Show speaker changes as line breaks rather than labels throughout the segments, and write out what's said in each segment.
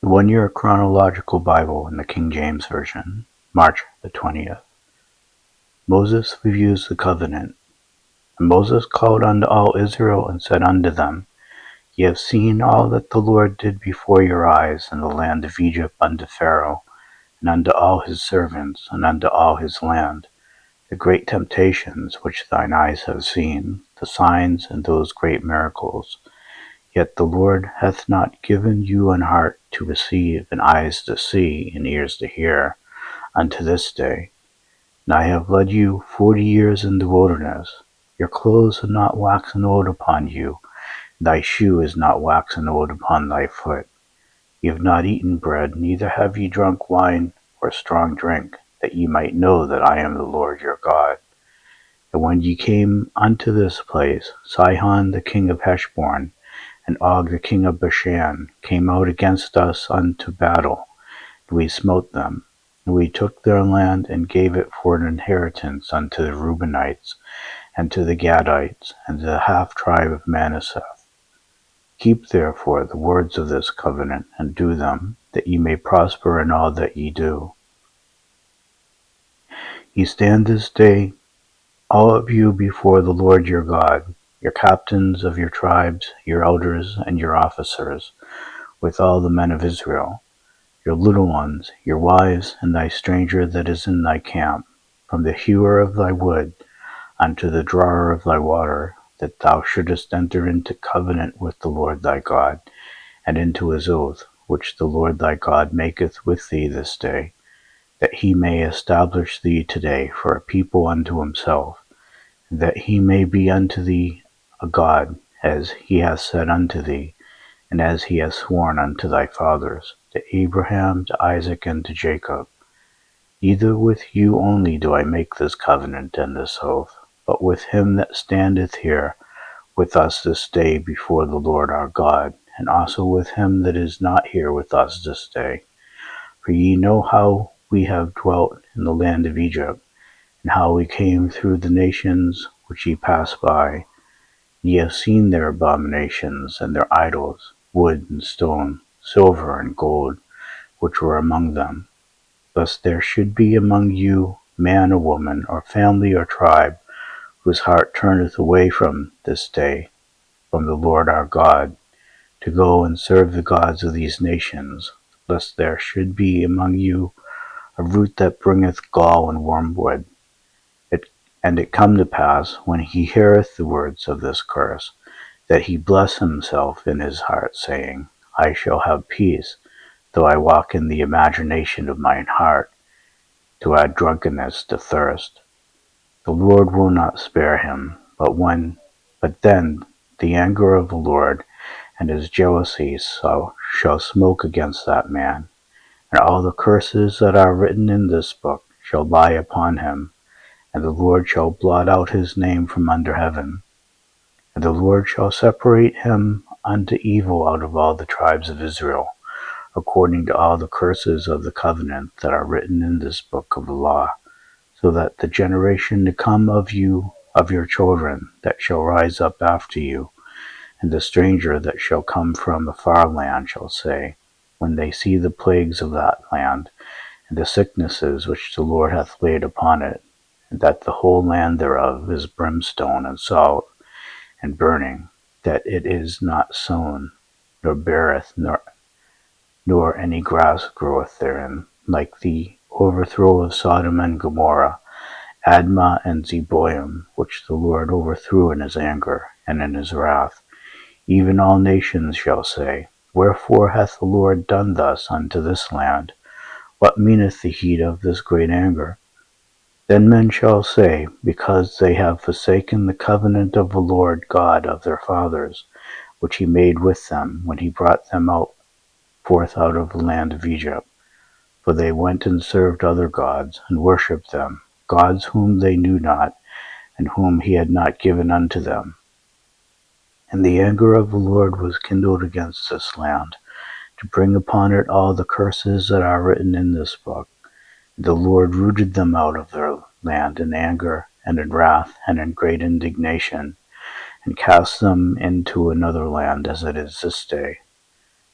The 1 Year Chronological Bible in the King James Version, March the 20th. Moses reviews the covenant. And Moses called unto all Israel and said unto them, Ye have seen all that the Lord did before your eyes in the land of Egypt unto Pharaoh, and unto all his servants, and unto all his land, the great temptations which thine eyes have seen, the signs and those great miracles. Yet the Lord hath not given you an heart to receive, and eyes to see, and ears to hear, unto this day. And I have led you 40 years in the wilderness. Your clothes are not waxen old upon you, thy shoe is not waxen old upon thy foot. Ye have not eaten bread, neither have ye drunk wine or strong drink, that ye might know that I am the Lord your God. And when ye came unto this place, Sihon the king of Heshbon, and Og the king of Bashan, came out against us unto battle, and we smote them. And we took their land, and gave it for an inheritance unto the Reubenites, and to the Gadites, and to the half tribe of Manasseh. Keep therefore the words of this covenant, and do them, that ye may prosper in all that ye do. Ye stand this day, all of you, before the Lord your God, your captains of your tribes, your elders, and your officers, with all the men of Israel, your little ones, your wives, and thy stranger that is in thy camp, from the hewer of thy wood unto the drawer of thy water, that thou shouldest enter into covenant with the Lord thy God, and into his oath, which the Lord thy God maketh with thee this day, that he may establish thee today for a people unto himself, and that he may be unto thee a God, as he hath said unto thee, and as he hath sworn unto thy fathers, to Abraham, to Isaac, and to Jacob. Neither with you only do I make this covenant and this oath, but with him that standeth here with us this day before the Lord our God, and also with him that is not here with us this day. For ye know how we have dwelt in the land of Egypt, and how we came through the nations which ye passed by. Ye have seen their abominations and their idols, wood and stone, silver and gold, which were among them. Lest there should be among you man or woman, or family or tribe, whose heart turneth away from this day, from the Lord our God, to go and serve the gods of these nations, lest there should be among you a root that bringeth gall and wormwood. And it come to pass, when he heareth the words of this curse, that he bless himself in his heart, saying, I shall have peace, though I walk in the imagination of mine heart, to add drunkenness to thirst. The Lord will not spare him, but then the anger of the Lord and his jealousy shall smoke against that man, and all the curses that are written in this book shall lie upon him, and the Lord shall blot out his name from under heaven. And the Lord shall separate him unto evil out of all the tribes of Israel, according to all the curses of the covenant that are written in this book of the law, so that the generation to come of you, of your children, that shall rise up after you, and the stranger that shall come from a far land shall say, when they see the plagues of that land, and the sicknesses which the Lord hath laid upon it, and that the whole land thereof is brimstone and salt and burning, that it is not sown, nor beareth, nor any grass groweth therein, like the overthrow of Sodom and Gomorrah, Admah and Zeboim, which the Lord overthrew in his anger and in his wrath. Even all nations shall say, Wherefore hath the Lord done thus unto this land? What meaneth the heat of this great anger? Then men shall say, Because they have forsaken the covenant of the Lord God of their fathers, which he made with them when he brought them forth out of the land of Egypt. For they went and served other gods, and worshipped them, gods whom they knew not, and whom he had not given unto them. And the anger of the Lord was kindled against this land, to bring upon it all the curses that are written in this book. The Lord rooted them out of their land in anger, and in wrath, and in great indignation, and cast them into another land, as it is this day.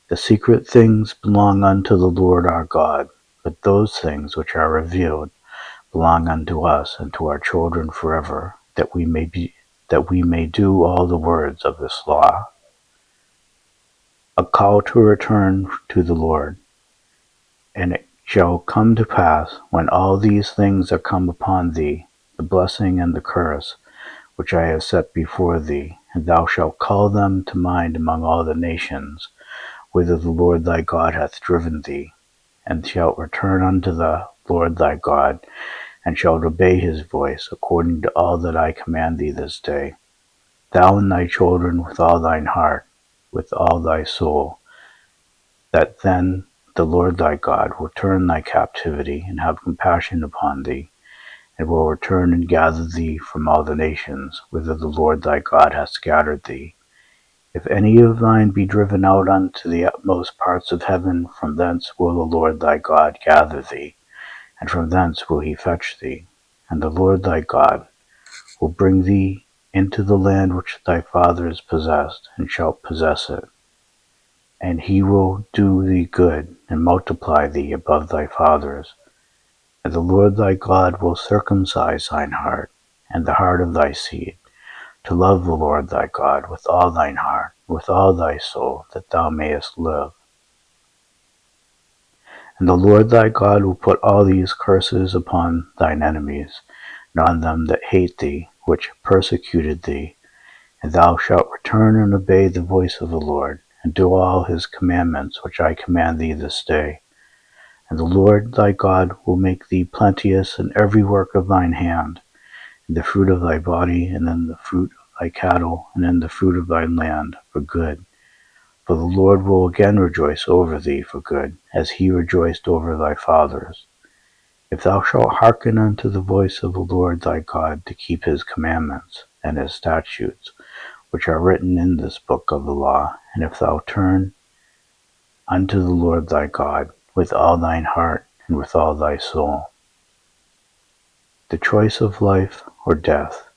The secret things belong unto the Lord our God, but those things which are revealed belong unto us and to our children forever, that we may do all the words of this law. A call to return to the Lord. And it shall come to pass, when all these things are come upon thee, the blessing and the curse, which I have set before thee, and thou shalt call them to mind among all the nations, whither the Lord thy God hath driven thee, and shalt return unto the Lord thy God, and shalt obey his voice, according to all that I command thee this day, thou and thy children with all thine heart, with all thy soul, that then the Lord thy God will turn thy captivity, and have compassion upon thee, and will return and gather thee from all the nations, whither the Lord thy God hath scattered thee. If any of thine be driven out unto the utmost parts of heaven, from thence will the Lord thy God gather thee, and from thence will he fetch thee. And the Lord thy God will bring thee into the land which thy fathers possessed, and shalt possess it. And he will do thee good, and multiply thee above thy fathers. And the Lord thy God will circumcise thine heart, and the heart of thy seed, to love the Lord thy God with all thine heart, with all thy soul, that thou mayest live. And the Lord thy God will put all these curses upon thine enemies, and on them that hate thee, which persecuted thee. And thou shalt return and obey the voice of the Lord, and do all his commandments which I command thee this day. And the Lord thy God will make thee plenteous in every work of thine hand, in the fruit of thy body, and in the fruit of thy cattle, and in the fruit of thy land, for good. For the Lord will again rejoice over thee for good, as he rejoiced over thy fathers. If thou shalt hearken unto the voice of the Lord thy God, to keep his commandments and his statutes, which are written in this book of the law, and if thou turn unto the Lord thy God with all thine heart and with all thy soul. The choice of life or death.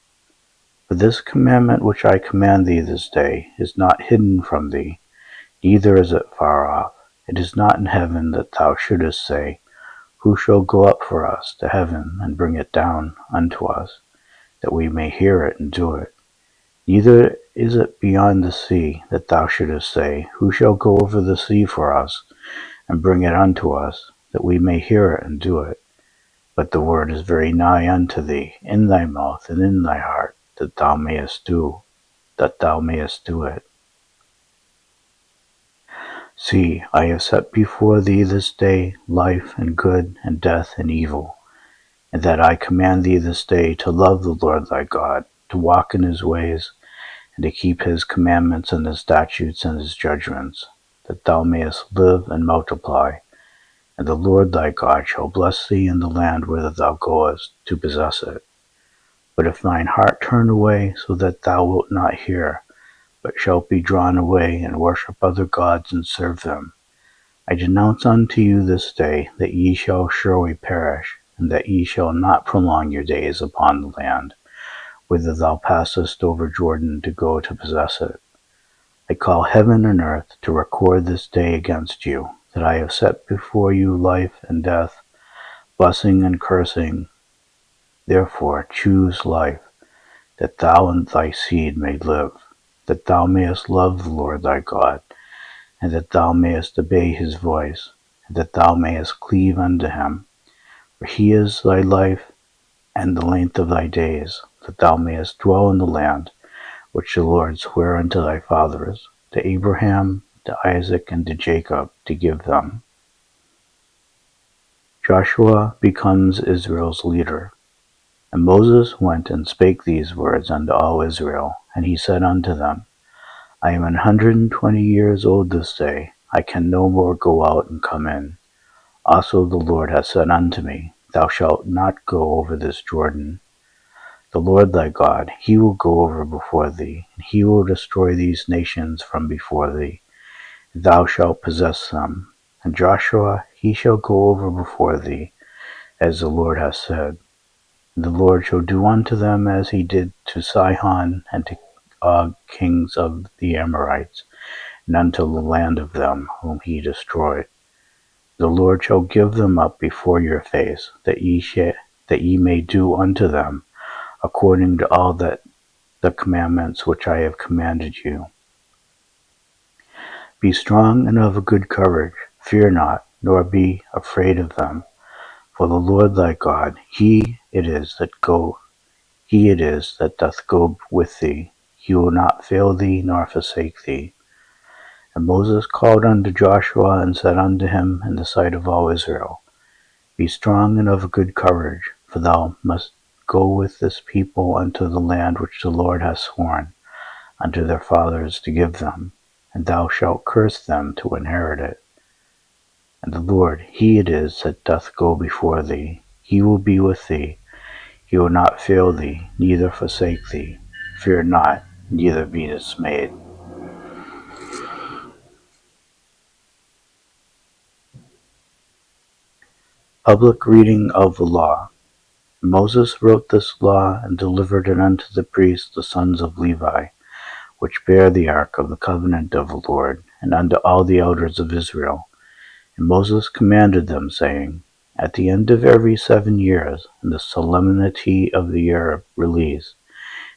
For this commandment which I command thee this day is not hidden from thee, neither is it far off. It is not in heaven, that thou shouldest say, who shall go up for us to heaven, and bring it down unto us, that we may hear it and do it. Neither is it beyond the sea, that thou shouldest say, who shall go over the sea for us, and bring it unto us, that we may hear it and do it. But the word is very nigh unto thee, in thy mouth and in thy heart, that thou mayest do it. See, I have set before thee this day life and good, and death and evil, and that I command thee this day to love the Lord thy God, to walk in his ways, and to keep his commandments and his statutes and his judgments, that thou mayest live and multiply. And the Lord thy God shall bless thee in the land whither thou goest to possess it. But if thine heart turn away, so that thou wilt not hear, but shalt be drawn away, and worship other gods, and serve them, I denounce unto you this day that ye shall surely perish, and that ye shall not prolong your days upon the land, whither thou passest over Jordan to go to possess it. I call heaven and earth to record this day against you, that I have set before you life and death, blessing and cursing. Therefore choose life, that thou and thy seed may live, that thou mayest love the Lord thy God, and that thou mayest obey his voice, and that thou mayest cleave unto him. For he is thy life and the length of thy days, that thou mayest dwell in the land which the Lord sware unto thy fathers, to Abraham, to Isaac, and to Jacob, to give them. Joshua becomes Israel's leader. And Moses went and spake these words unto all Israel, and he said unto them, I am 120 years old this day, I can no more go out and come in. Also the Lord hath said unto me, Thou shalt not go over this Jordan. The Lord thy God, he will go over before thee, and he will destroy these nations from before thee, and thou shalt possess them. And Joshua, he shall go over before thee, as the Lord hath said. And the Lord shall do unto them as he did to Sihon and to Og, kings of the Amorites, and unto the land of them whom he destroyed. The Lord shall give them up before your face, that ye may do unto them according to all that the commandments which I have commanded you. Be strong and of a good courage, fear not, nor be afraid of them. For the Lord thy God, he it is that doth go with thee. He will not fail thee nor forsake thee. And Moses called unto Joshua, and said unto him in the sight of all Israel, Be strong and of a good courage, for thou must go with this people unto the land which the Lord hath sworn unto their fathers to give them, and thou shalt curse them to inherit it. And the Lord, he it is that doth go before thee. He will be with thee. He will not fail thee, neither forsake thee. Fear not, neither be dismayed. Public reading of the law. Moses wrote this law and delivered it unto the priests, the sons of Levi, which bear the ark of the covenant of the Lord, and unto all the elders of Israel. And Moses commanded them, saying, At the end of every 7 years, in the solemnity of the year of release,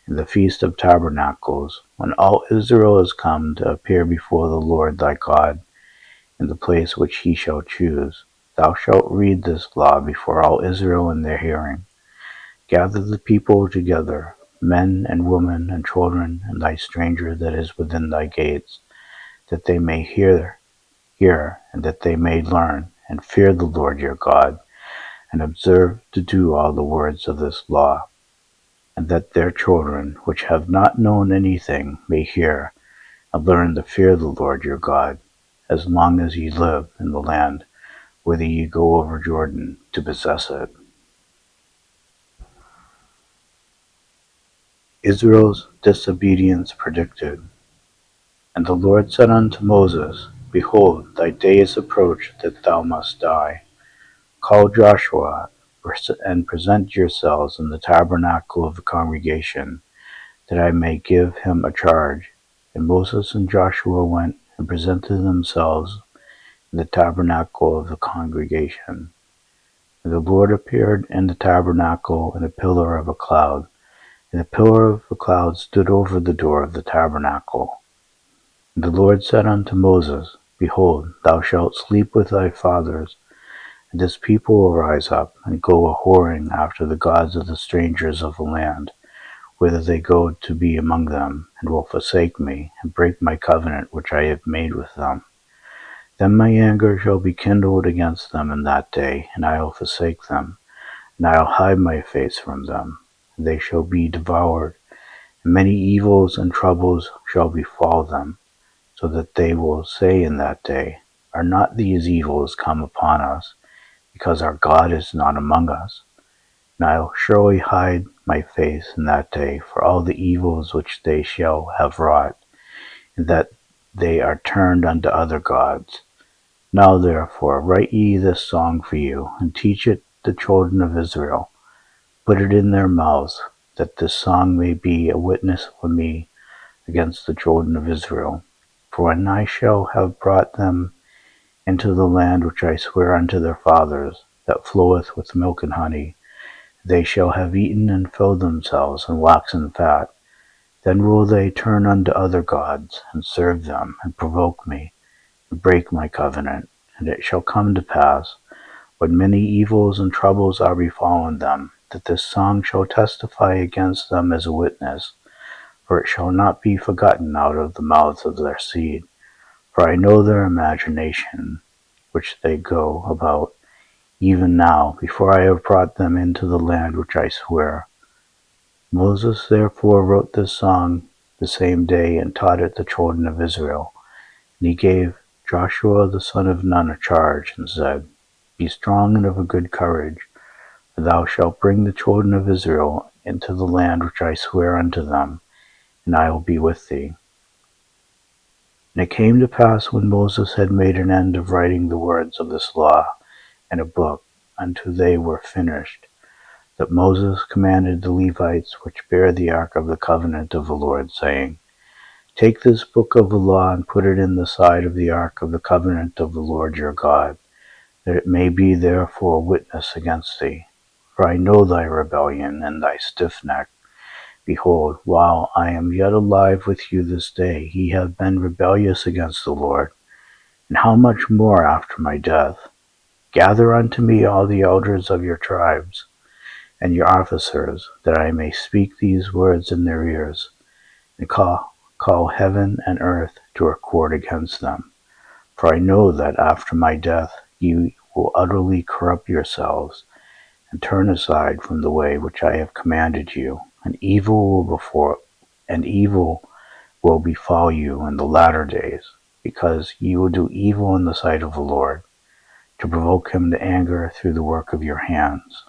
in the feast of tabernacles, when all Israel is come to appear before the Lord thy God, in the place which he shall choose, thou shalt read this law before all Israel in their hearing. Gather the people together, men and women and children, and thy stranger that is within thy gates, that they may hear, and that they may learn, and fear the Lord your God, and observe to do all the words of this law, and that their children, which have not known anything, may hear, and learn to fear the Lord your God, as long as ye live in the land, whither ye go over Jordan to possess it. Israel's disobedience predicted. And the Lord said unto Moses, Behold, thy days approach that thou must die. Call Joshua, and present yourselves in the tabernacle of the congregation, that I may give him a charge. And Moses and Joshua went and presented themselves in the tabernacle of the congregation. And the Lord appeared in the tabernacle in a pillar of a cloud, and the pillar of the cloud stood over the door of the tabernacle. And the Lord said unto Moses, Behold, thou shalt sleep with thy fathers, and this people will rise up, and go a-whoring after the gods of the strangers of the land, whither they go to be among them, and will forsake me, and break my covenant which I have made with them. Then my anger shall be kindled against them in that day, and I will forsake them, and I will hide my face from them, and they shall be devoured, and many evils and troubles shall befall them, so that they will say in that day, Are not these evils come upon us, because our God is not among us? And I will surely hide my face in that day for all the evils which they shall have wrought, and that they are turned unto other gods. Now therefore write ye this song for you, and teach it the children of Israel. Put it in their mouths, that this song may be a witness for me against the children of Israel. For when I shall have brought them into the land which I swear unto their fathers, that floweth with milk and honey, they shall have eaten and filled themselves, and waxen fat. Then will they turn unto other gods, and serve them, and provoke me, and break my covenant. And it shall come to pass, when many evils and troubles are befallen them, that this song shall testify against them as a witness, for it shall not be forgotten out of the mouths of their seed. For I know their imagination, which they go about, even now, before I have brought them into the land which I swear. Moses therefore wrote this song the same day, and taught it the children of Israel. And he gave Joshua the son of Nun a charge, and said, Be strong and of a good courage, for thou shalt bring the children of Israel into the land which I swear unto them, and I will be with thee. And it came to pass, when Moses had made an end of writing the words of this law in a book, until they were finished, that Moses commanded the Levites which bear the ark of the covenant of the Lord, saying, Take this book of the law and put it in the side of the ark of the covenant of the Lord your God, that it may be therefore a witness against thee. For I know thy rebellion and thy stiff neck. Behold, while I am yet alive with you this day, ye have been rebellious against the Lord. And how much more after my death? Gather unto me all the elders of your tribes, and your officers, that I may speak these words in their ears, and call heaven and earth to accord against them. For I know that after my death ye will utterly corrupt yourselves, and turn aside from the way which I have commanded you, and evil will befall you in the latter days, because ye will do evil in the sight of the Lord, to provoke him to anger through the work of your hands.